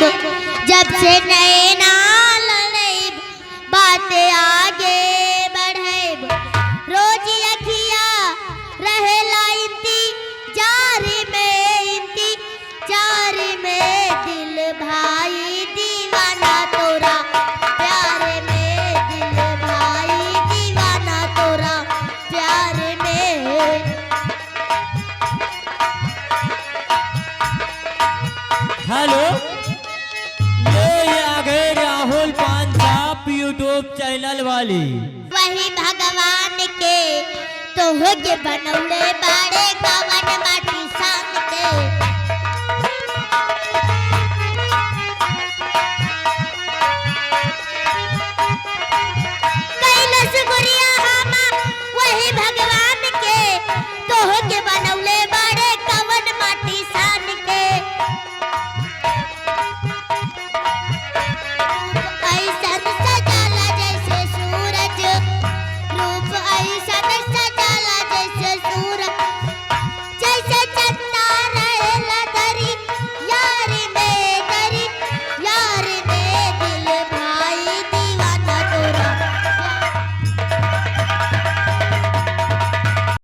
जब से नए नाल बातें आगे बढ़े रोज अखिया रहेला इंतजार में दिल भाई दीवाना तोरा प्यार में दिल भाई दीवाना तोरा प्यार में। हेलो, ये आ गए राहुल पान साहब यूट्यूब चैनल वाली। वही भगवान के तो हो के बनौले बाड़े कवन माटी सान के